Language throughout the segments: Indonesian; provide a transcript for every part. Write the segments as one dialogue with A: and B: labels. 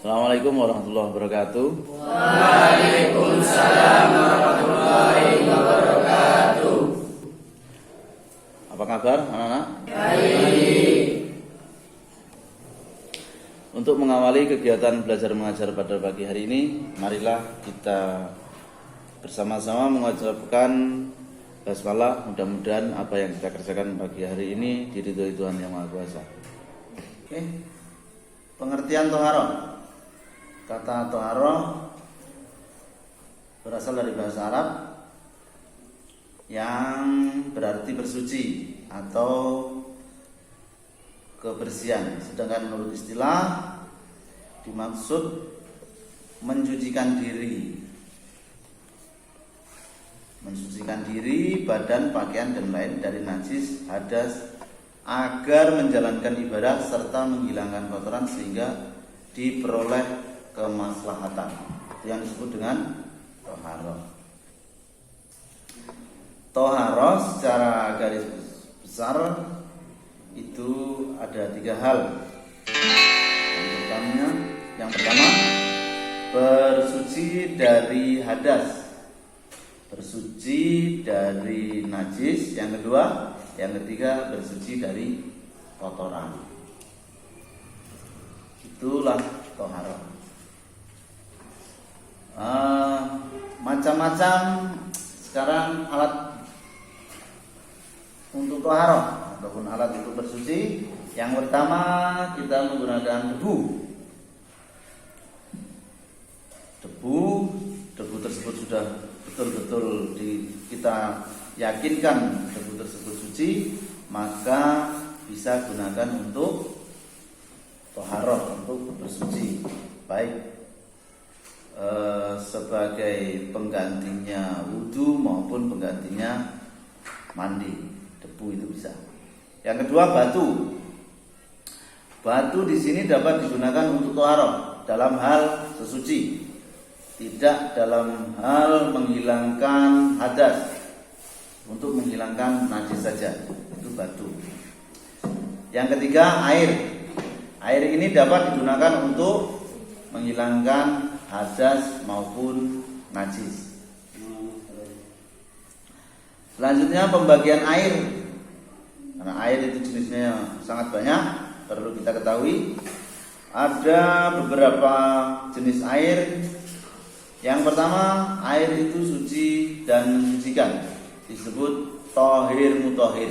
A: Assalamualaikum warahmatullahi wabarakatuh.
B: Waalaikumsalam warahmatullahi wabarakatuh.
A: Apa kabar anak-anak?
B: Baik.
A: Untuk mengawali kegiatan belajar mengajar pada pagi hari ini, marilah kita bersama-sama mengucapkan basmalah. Mudah-mudahan apa yang kita kerjakan pagi hari ini diridhoi Tuhan Yang Maha Kuasa. Oke. Pengertian toharoh. Kata toharoh berasal dari bahasa Arab yang berarti bersuci atau kebersihan. Sedangkan menurut istilah dimaksud mensucikan diri. Mensucikan diri, badan, pakaian dan lain dari najis, hadas agar menjalankan ibadah serta menghilangkan kotoran sehingga diperoleh kemaslahatan. Itu yang disebut dengan toharoh. Toharoh secara garis besar itu ada 3 hal. Yang pertama bersuci dari hadas, bersuci dari najis. Yang ketiga bersuci dari kotoran. Itulah toharoh. Macam-macam sekarang alat untuk toharoh ataupun alat untuk bersuci. Yang pertama kita menggunakan debu. Debu tersebut sudah betul-betul kita yakinkan debu tersebut suci, maka bisa gunakan untuk toharoh, untuk bersuci, baik sebagai penggantinya wudhu maupun penggantinya mandi. Debu itu bisa. Yang kedua batu. Batu di sini dapat digunakan untuk toharoh dalam hal sesuci, tidak dalam hal menghilangkan hadas, untuk menghilangkan najis saja. Itu batu. Yang ketiga air. Air ini dapat digunakan untuk menghilangkan hadas maupun najis. Selanjutnya pembagian air. Karena air itu jenisnya sangat banyak, perlu kita ketahui ada beberapa jenis air. Yang pertama, air itu suci dan mensucikan, disebut tohir mutohir,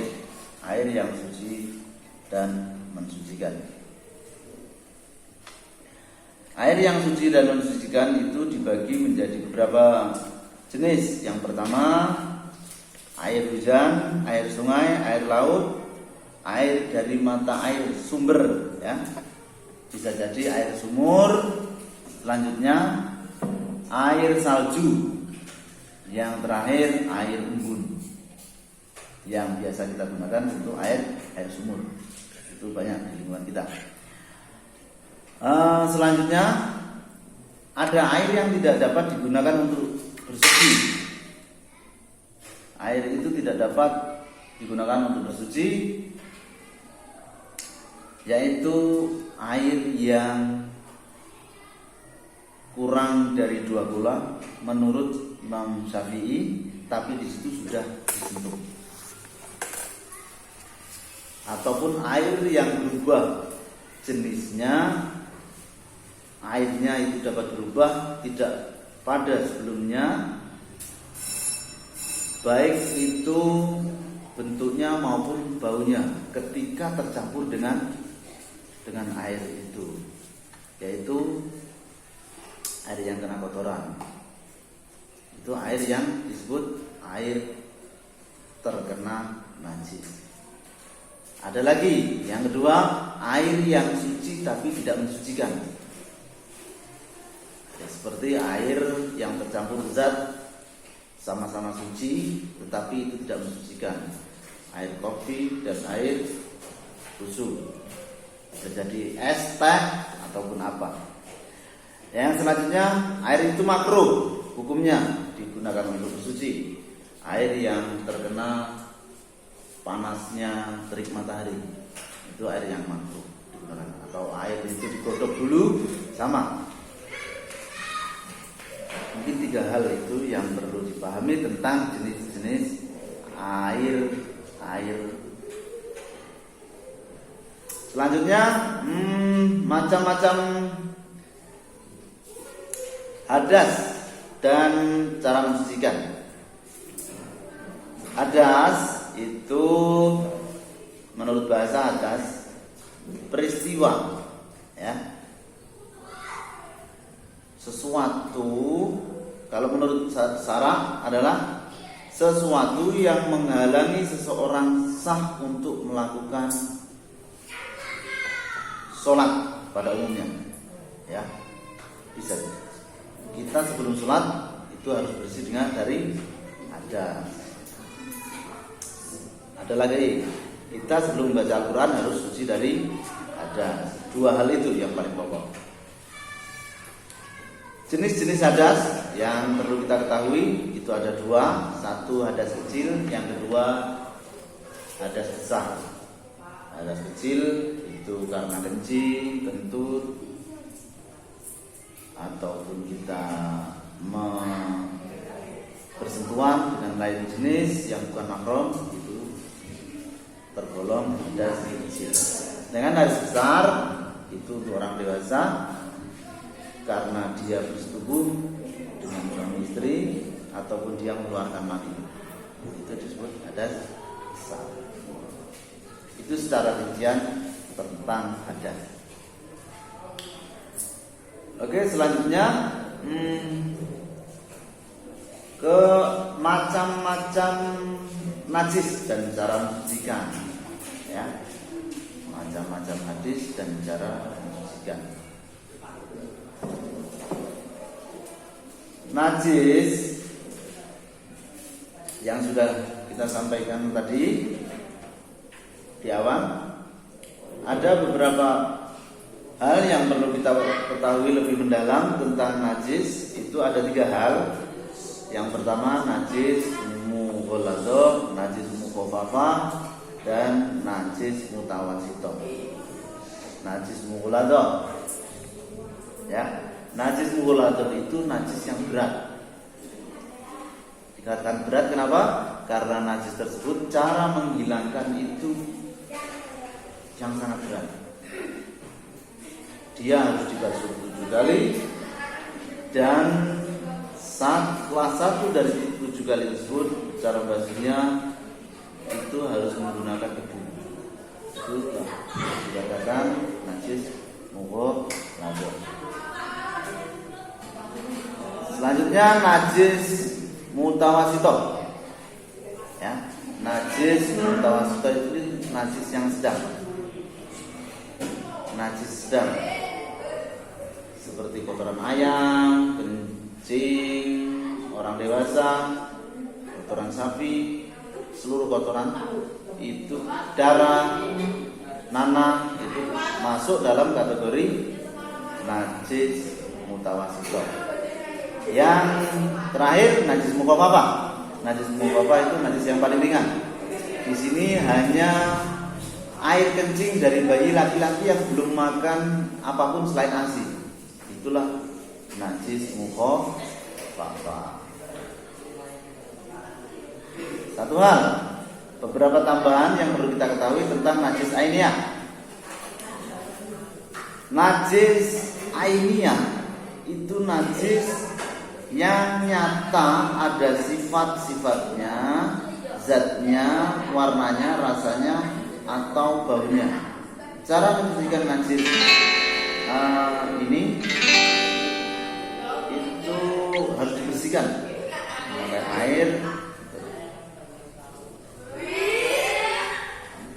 A: air yang suci dan mensucikan. Air yang suci dan mensucikan itu dibagi menjadi beberapa jenis. Yang pertama, air hujan, air sungai, air laut, air dari mata air sumber, ya. Bisa jadi air sumur. Selanjutnya air salju. Yang terakhir air embun. Yang biasa kita gunakan untuk air sumur. Itu banyak di lingkungan kita. Selanjutnya ada air yang tidak dapat digunakan untuk bersuci. Air itu tidak dapat digunakan untuk bersuci, yaitu air yang kurang dari 2 gula menurut Imam Syafi'i, tapi di situ sudah disentuh. Ataupun air yang berubah jenisnya, airnya itu dapat berubah, tidak pada sebelumnya, baik itu bentuknya maupun baunya ketika tercampur dengan air itu, yaitu air yang kena kotoran. Itu air yang disebut air terkena najis. Ada lagi yang kedua, air yang suci tapi tidak mensucikan. Ya, seperti air yang tercampur zat sama-sama suci tetapi itu tidak mensucikan. Air kopi dan air susu, bisa jadi es, teh ataupun apa. Yang selanjutnya, air itu makruh hukumnya digunakan untuk bersuci. Air yang terkena panasnya terik matahari, itu air yang makruh digunakan. Atau air itu digodok dulu sama. Mungkin 3 hal itu yang perlu dipahami tentang jenis-jenis air. Selanjutnya macam-macam hadas dan cara mensucikan. Hadas itu menurut bahasa hadas peristiwa, ya, sesuatu. Kalau menurut syara adalah sesuatu yang menghalangi seseorang sah untuk melakukan sholat pada umumnya, ya. Bisa kita sebelum sholat itu harus bersih dengan dari hadas. Ada lagi, kita sebelum membaca Al-Quran harus suci dari hadas. 2 hal itu yang paling pokok. Jenis-jenis hadas yang perlu kita ketahui itu ada 2. Satu hadas kecil, yang kedua hadas besar. Hadas kecil itu karena kencing, kentut, ataupun kita bersentuhan dengan lain jenis yang bukan mahram, itu tergolong hadas kecil. Dengan hadas besar itu untuk orang dewasa karena dia bersetubuh dengan suami istri ataupun dia mengeluarkan mani, itu disebut hadas besar. Itu secara rincian tentang hadas. Oke, selanjutnya ke macam-macam najis dan cara mensucikan, ya. Macam-macam hadis dan cara mensucikan. Najis yang sudah kita sampaikan tadi di awal, ada beberapa hal yang perlu kita ketahui lebih mendalam tentang najis. Itu ada 3 hal. Yang pertama najis mughalladah, najis mukhaffafah, dan najis mutawassithah. Najis mughalladah, ya. Najis mughalladah itu najis yang berat. Dikatakan berat kenapa? Karena najis tersebut cara menghilangkan itu yang sangat berat. Dia harus dibasuh 7 kali, dan salah satu dari 7 kali tersebut cara basuhnya itu harus menggunakan debu. Itu dikatakan najis mughalladah. Selanjutnya najis mutawassithah, ya. Najis mutawassithah itu najis yang sedang. Najis sedang seperti kotoran ayam, kencing orang dewasa, kotoran sapi, seluruh kotoran itu, darah, nanah, itu masuk dalam kategori najis mutawassithah. Yang terakhir najis mukhaffafah. Najis mukhaffafah itu najis yang paling ringan. Di sini hanya air kencing dari bayi laki-laki yang belum makan apapun selain ASI. Itulah najis mukhaffafah. Satu hal, beberapa tambahan yang perlu kita ketahui tentang najis ainiyah. Najis ainiyah itu najis yang nyata ada sifat-sifatnya, zatnya, warnanya, rasanya, atau baunya. Cara mensucikan najis ini itu harus dibersihkan dengan air.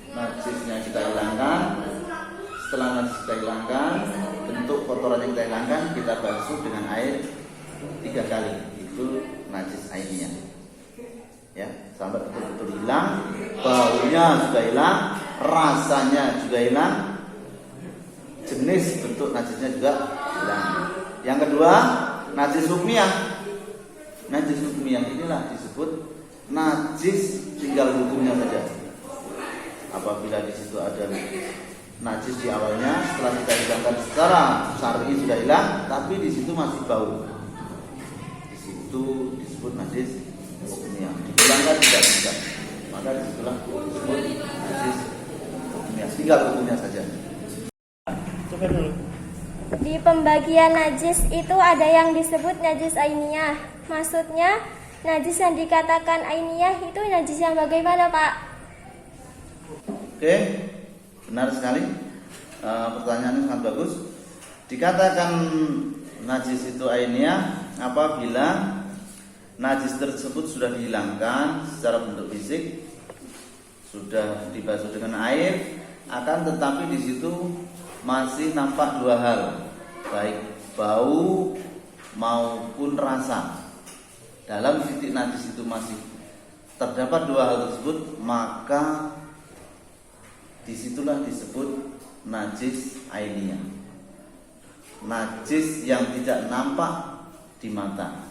A: Najisnya kita hilangkan. Setelah najis kita hilangkan, bentuk kotoran yang kita hilangkan, kita basuh dengan air 3 kali. Itu najis ainiyah, ya, sampai betul-betul hilang. Baunya sudah hilang, rasanya juga hilang, jenis bentuk najisnya juga hilang. Yang kedua, najis hukmiyah. Najis hukmiyah inilah disebut najis tinggal hukumnya saja. Apabila di situ ada najis di awalnya, setelah kita hilangkan secara syar'i sudah hilang, tapi di situ masih bau. Di situ disebut najis hukumnya. Dihilangkan tidak bisa, maka disitulah disebut najis hukumnya. Tinggal hukumnya saja.
C: Coba dulu.
D: Di pembagian najis itu ada yang disebut najis ainiyah. Maksudnya najis yang dikatakan ainiyah itu najis yang bagaimana, Pak?
A: Oke, benar sekali. Pertanyaannya sangat bagus. Dikatakan najis itu ainiyah apabila najis tersebut sudah dihilangkan secara bentuk fisik, sudah dibasuh dengan air, akan tetapi di situ masih nampak dua hal, baik bau maupun rasa. Dalam titik najis itu masih terdapat dua hal tersebut, maka disitulah disebut najis ainiyah, najis yang tidak nampak di mata,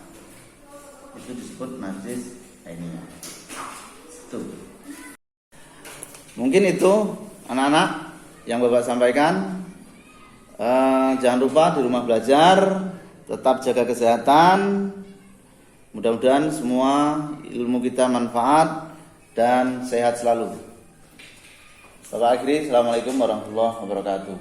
A: itu disebut najis ainiyah. Itu mungkin itu anak-anak yang Bapak sampaikan. Jangan lupa di rumah belajar, tetap jaga kesehatan. Mudah-mudahan semua ilmu kita manfaat dan sehat selalu. Bapak akhiri, assalamualaikum warahmatullahi wabarakatuh.